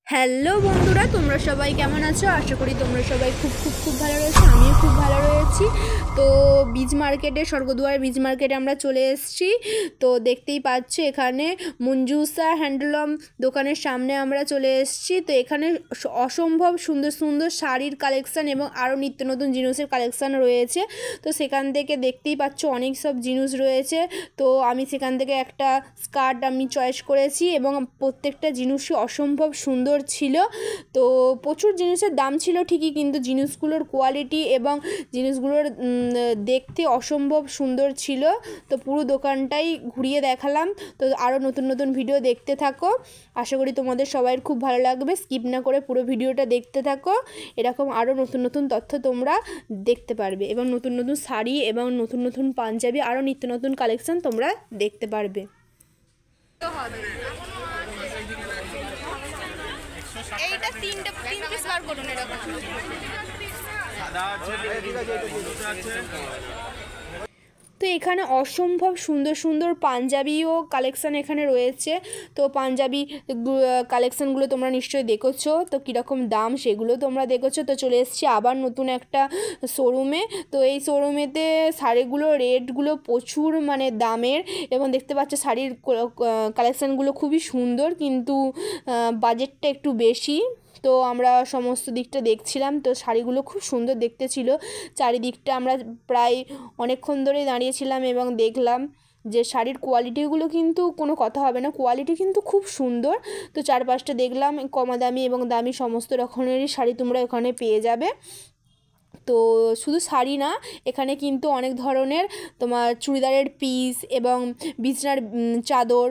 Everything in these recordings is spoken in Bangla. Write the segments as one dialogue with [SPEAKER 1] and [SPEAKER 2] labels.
[SPEAKER 1] হ্যালো বন্ধুরা, তোমরা সবাই কেমন আছো? আশা করি তোমরা সবাই খুব খুব খুব ভালো রয়েছো। আমিও খুব ভালো রয়েছি। তো বীজ মার্কেটে, স্বর্গদুয়ার বীজ মার্কেটে আমরা চলে এসেছি। তো দেখতেই পাচ্ছ এখানে মঞ্জুসা হ্যান্ডলুম দোকানের সামনে আমরা চলে এসেছি। তো এখানে অসম্ভব সুন্দর সুন্দর শাড়ির কালেকশান এবং আরও নিত্য নতুন জিনিসের কালেকশান রয়েছে। তো সেখান থেকে দেখতেই পাচ্ছ অনেক সব জিনিস রয়েছে। তো আমি সেখান থেকে একটা স্কার্ট আমি চয়েস করেছি এবং প্রত্যেকটা জিনিসই অসম্ভব সুন্দর ছিল। তো প্রচুর জিনিসের দাম ছিল ঠিকই, কিন্তু জিনিসগুলোর কোয়ালিটি এবং জিনিসগুলোর দেখতে অসম্ভব সুন্দর ছিল। তো পুরো দোকানটাই ঘুরিয়ে দেখালাম। তো আরও নতুন নতুন ভিডিও দেখতে থাকো। আশা করি তোমাদের সবাই খুব ভালো লাগবে। স্কিপ না করে পুরো ভিডিওটা দেখতে থাকো। এরকম আরও নতুন নতুন তথ্য তোমরা দেখতে পারবে এবং নতুন নতুন শাড়ি এবং নতুন নতুন পাঞ্জাবি আরও নিত্য নতুন কালেকশান তোমরা দেখতে পারবে। এইটা তিন পিস বার করুন এরকম। তো এখানে অসম্ভব সুন্দর সুন্দর পাঞ্জাবিও কালেকশান এখানে রয়েছে। তো পাঞ্জাবি কালেকশানগুলো তোমরা নিশ্চয়ই দেখেছো। তো কীরকম দাম সেগুলো তোমরা দেখেছো। তো চলে এসেছি আবার নতুন একটা শোরুমে। তো এই শোরুমেতে শাড়িগুলো রেটগুলো প্রচুর মানে দামের, এবং দেখতে পাচ্ছ শাড়ির কালেকশানগুলো খুবই সুন্দর, কিন্তু বাজেটটা একটু বেশি। তো আমরা সমস্ত দিকটা দেখছিলাম। তো শাড়িগুলো খুব সুন্দর দেখতে ছিল। চারিদিকটা আমরা প্রায় অনেকক্ষণ ধরেই দাঁড়িয়েছিলাম এবং দেখলাম যে শাড়ির কোয়ালিটিগুলো কিন্তু কোনো কথা হবে না, কোয়ালিটি কিন্তু খুব সুন্দর। তো চারপাশটা দেখলাম, কমা দামি এবং দামি সমস্ত রকমেরই শাড়ি তোমরা এখানে পেয়ে যাবে। তো শুধু শাড়ি না, এখানে কিন্তু অনেক ধরনের তোমার চুড়িদারের পিস এবং বিছনার চাদর,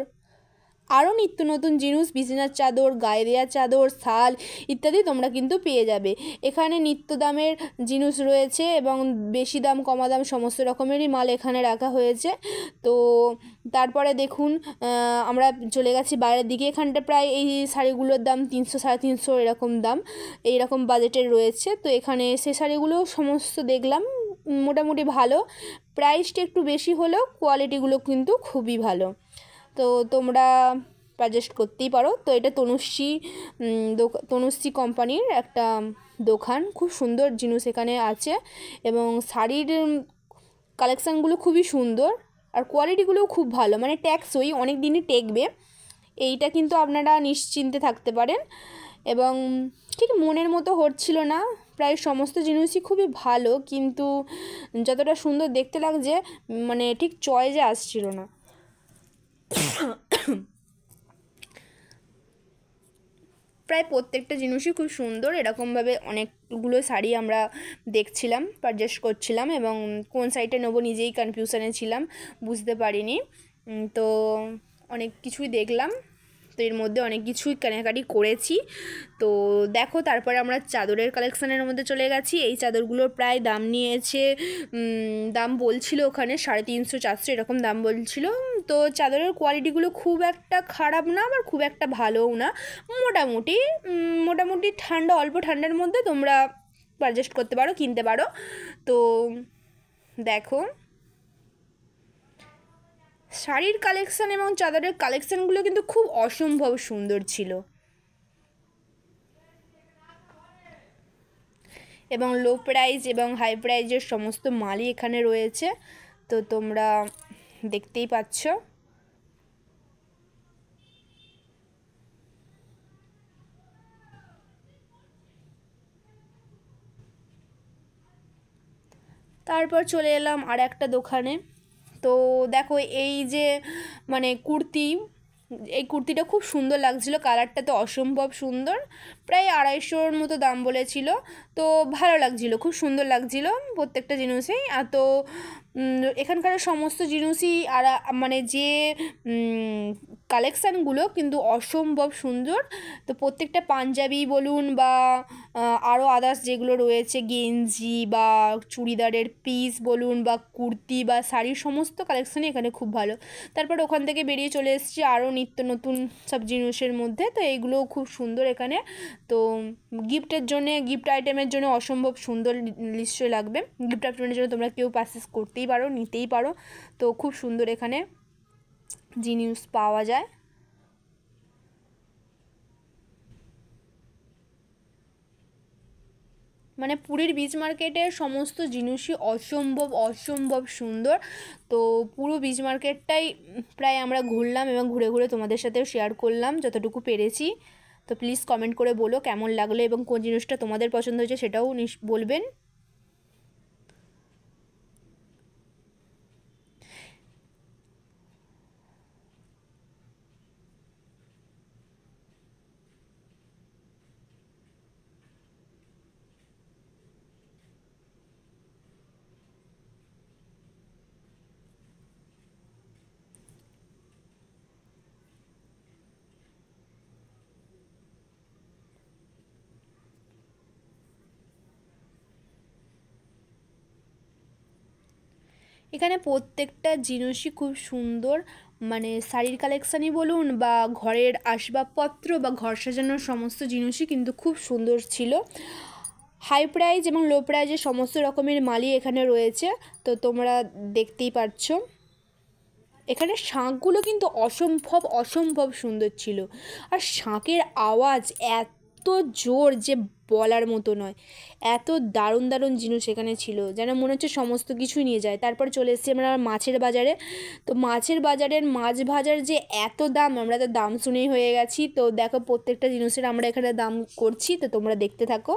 [SPEAKER 1] আরও নিত্য নতুন জিনিস, বিছানার চাদর, গায়ে দেওয়ার চাদর, শাল ইত্যাদি তোমরা কিন্তু পেয়ে যাবে। এখানে নিত্য দামের জিনিস রয়েছে এবং বেশি দাম কমা দাম সমস্ত রকমেরই মাল এখানে রাখা হয়েছে। তো তারপরে দেখুন আমরা চলে গেছি বাইরের দিকে। এখানটা প্রায় এই শাড়িগুলোর দাম 300 350 এরকম দাম, এইরকম বাজেটের রয়েছে। তো এখানে সে শাড়িগুলো সমস্ত দেখলাম, মোটামুটি ভালো, প্রাইসটা একটু বেশি হলেও কোয়ালিটিগুলো কিন্তু খুবই ভালো। তো তোমরা সাজেস্ট করতেই পারো। তো এটা তনুশ্রী কোম্পানির একটা দোকান, খুব সুন্দর জিনিস এখানে আছে এবং শাড়ির কালেকশানগুলো খুবই সুন্দর আর কোয়ালিটিগুলোও খুব ভালো, মানে টেকসই, অনেক দিনই টেকবে, এইটা কিন্তু আপনারা নিশ্চিন্তে থাকতে পারেন। এবং ঠিক মনের মতো হচ্ছিল না, প্রায় সমস্ত জিনিসই খুবই ভালো, কিন্তু যতটা সুন্দর দেখতে লাগছে মানে ঠিক চয়েসে আসছিল না। প্রায় প্রত্যেকটা জিনিসই খুব সুন্দর। এরকমভাবে অনেকগুলো শাড়ি আমরা দেখছিলাম, পারচেস করছিলাম এবং কোন সাইডটা নেবো নিজেই কনফিউশনে ছিলাম, বুঝতে পারিনি। তো অনেক কিছুই দেখলাম, তো এর মধ্যে অনেক কিছুই কেনাকাটি করেছি। তো দেখো, তারপরে আমরা চাদরের কালেকশানের মধ্যে চলে গেছি। এই চাদরগুলোর প্রায় দাম নিয়েছে, দাম বলছিল ওখানে 350 400 এরকম দাম বলছিল। তো চাদরের কোয়ালিটিগুলো খুব একটা খারাপ না, আবার খুব একটা ভালোও না, মোটামুটি মোটামুটি ঠান্ডা, অল্প ঠান্ডার মধ্যে তোমরা পারচেস করতে পারো, কিনতে পারো। তো দেখো, শাড়ির কালেকশান এবং চাদরের কালেকশানগুলো কিন্তু খুব অসম্ভব সুন্দর ছিল এবং লো প্রাইস এবং হাই প্রাইজের সমস্ত মালই এখানে রয়েছে। তো তোমরা দেখতেই পাচ্ছ। তারপর চলে এলাম আর একটা দোকানে। তো দেখো, এই যে মানে কুর্তি, এই কুর্তিটা খুব সুন্দর লাগছিলো, কালারটা তো অসম্ভব সুন্দর, প্রায় 250-র মতো দাম বলেছিল। তো ভালো লাগছিলো, খুব সুন্দর লাগছিলো প্রত্যেকটা জিনিসেই। আর তো এখানকার সমস্ত জিনিসই আর মানে যে কালেকশানগুলো কিন্তু অসম্ভব সুন্দর। তো প্রত্যেকটা পাঞ্জাবি বলুন বা আরও আদার্স যেগুলো রয়েছে, গেঞ্জি বা চুড়িদারের পিস বলুন বা কুর্তি বা শাড়ির সমস্ত কালেকশানই এখানে খুব ভালো। তারপর ওখান থেকে বেরিয়ে চলে এসেছি আরও নিত্য নতুন সব জিনিসের মধ্যে। তো এইগুলোও খুব সুন্দর এখানে। তো গিফটের জন্যে, গিফট আইটেমের জন্য অসম্ভব সুন্দর নিশ্চয়ই লাগবে। গিফট আইটেমের জন্য তোমরা কেউ পারচেস করতেই পারো, নিতেই পারো। তো খুব সুন্দর এখানে জিনিস পাওয়া যায়। মানে পুরীর বিচ মার্কেটের সমস্ত জিনিসই অসম্ভব সুন্দর। তো পুরো বিচ মার্কেটটাই প্রায় আমরা ঘুরলাম এবং ঘুরে ঘুরে তোমাদের সাথেও শেয়ার করলাম যতটুকু পেরেছি। তো প্লিজ কমেন্ট করে বলো কেমন লাগলো এবং কোন জিনিসটা তোমাদের পছন্দ হয়েছে সেটাও বলবেন। এখানে প্রত্যেকটা জিনিসই খুব সুন্দর, মানে শাড়ির কালেকশানই বলুন বা ঘরের আসবাবপত্র বা ঘর সাজানোর সমস্ত জিনিসই কিন্তু খুব সুন্দর ছিল। হাই প্রাইস এবং লো প্রাইজের সমস্ত রকমের মালই এখানে রয়েছে। তো তোমরা দেখতেই পাচ্ছ এখানে শাঁখগুলো কিন্তু অসম্ভব সুন্দর ছিল। আর শাঁখের আওয়াজ এত জোর যে বলার মতো নয়, এত দারুণ জিনিস এখানে ছিল যেন মনে হচ্ছে সমস্ত কিছুই নিয়ে যায়। তারপর চলে এসেছি আমরা মাছের বাজারে। তো মাছের বাজারের মাছ ভাজার যে এত দাম, আমরা তো দাম শুনেই হয়ে গেছি। তো দেখো প্রত্যেকটা জিনিসের আমরা এখানে দাম করছি, তো তোমরা দেখতে থাকো।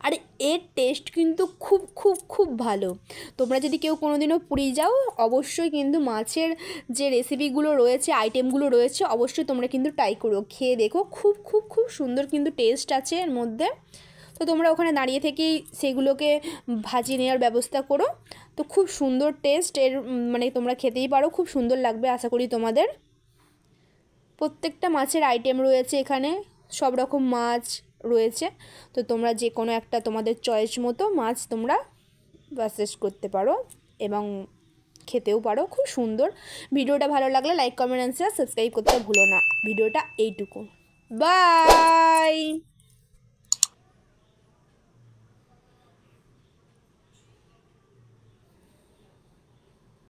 [SPEAKER 1] আর এর টেস্ট কিন্তু খুব ভালো। তোমরা যদি কেউ কোনো দিনও পুরী যাও অবশ্যই কিন্তু মাছের যে রেসিপিগুলো রয়েছে, আইটেমগুলো রয়েছে, অবশ্যই তোমরা কিন্তু ট্রাই করো, খেয়ে দেখো। খুব সুন্দর কিন্তু টেস্ট আছে এর মধ্যে। তো তোমরা ওখানে দাঁড়িয়ে থেকেই সেগুলোকে ভাজিয়ে নেওয়ার ব্যবস্থা করো। তো খুব সুন্দর টেস্ট এর, মানে তোমরা খেতেই পারো, খুব সুন্দর লাগবে আশা করি তোমাদের। প্রত্যেকটা মাছের আইটেম রয়েছে এখানে, সব রকম মাছ রয়েছে। তো তোমরা যে কোনো একটা তোমাদের চয়েস মতো মাছ তোমরা পারচেস করতে পারো এবং খেতেও পারো। খুব সুন্দর। ভিডিওটা ভালো লাগলে like comment and share, subscribe করতে ভুলো না। ভিডিওটা এইটুকু, বাই।